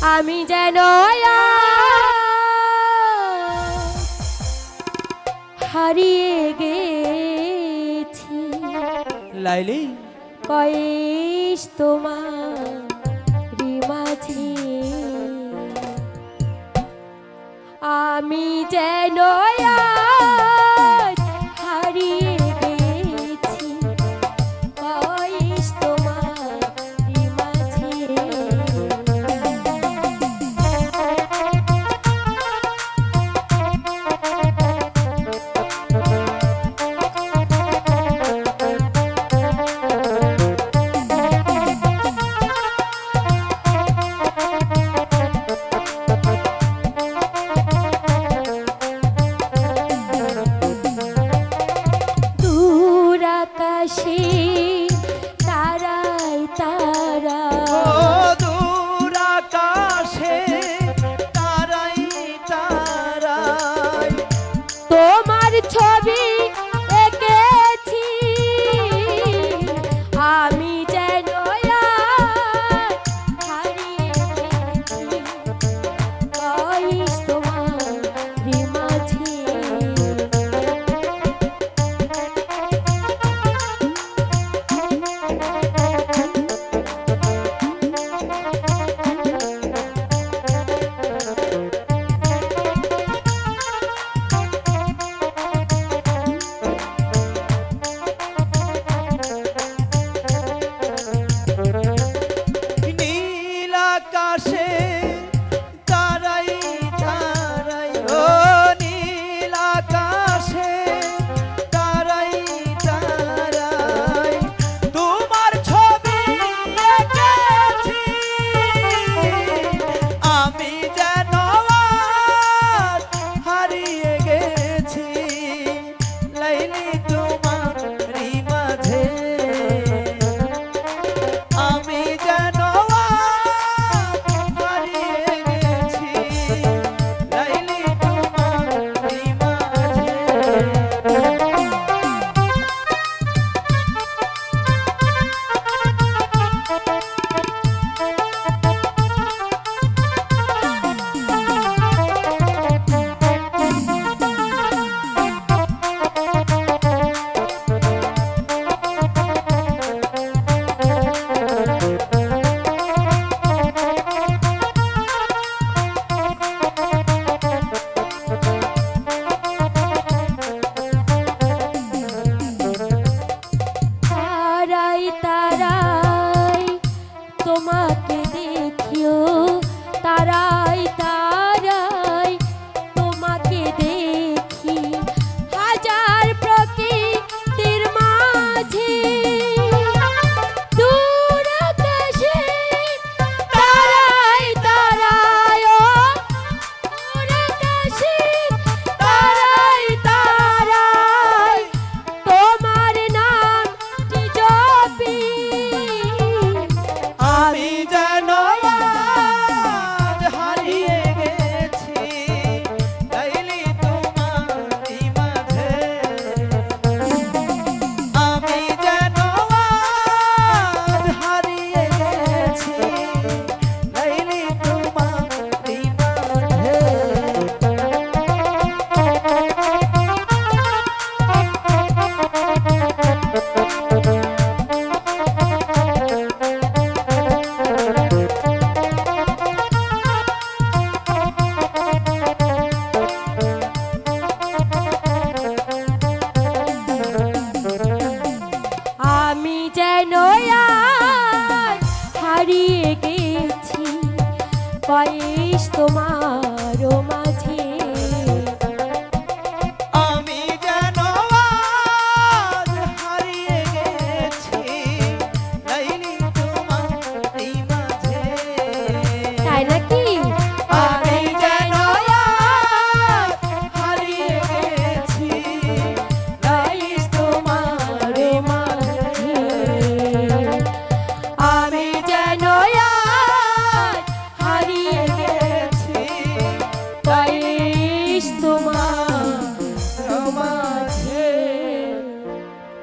আমি যেন হারিয়ে গেছি লাইলি কয়েস তোমার মাঝে আমি যেন হারিয়ে গেছি কয়েস তোমার মাঝে আকাশে তারাই তারা দূর আকাশে তারাই তারাই তোমার ছবি এঁকেছি আমি যেন হারিয়ে গেছি কয়েস তোমার মাঝে নীল আকাশে তারাই তারাই ও নীল আকাশে তারাই তারাই তোমার ছবি এঁকেছি আমি যেন আজ হারিয়ে গেছি লাইলি তোমারই মাঝে আমি যেন হারিয়ে গেছি লাইলি তোমারই মাঝে তারাই তারাই তোমাকে দেখিও তারাই তারাই তোমাকে দেখি হাজার প্রকৃতির মাঝে দূর আকাশে তারাই তারাই ও দূর আকাশে তারাই তারাই তোমার নাম জপি আমি যেন আজ হারিয়ে গেছি লাইলি তোমারই মাঝে আমি যেন আজ হারিয়ে গেছি লাইলি তোমারই মাঝে আমি যেন হারিয়ে গেছি কয়েস তোমার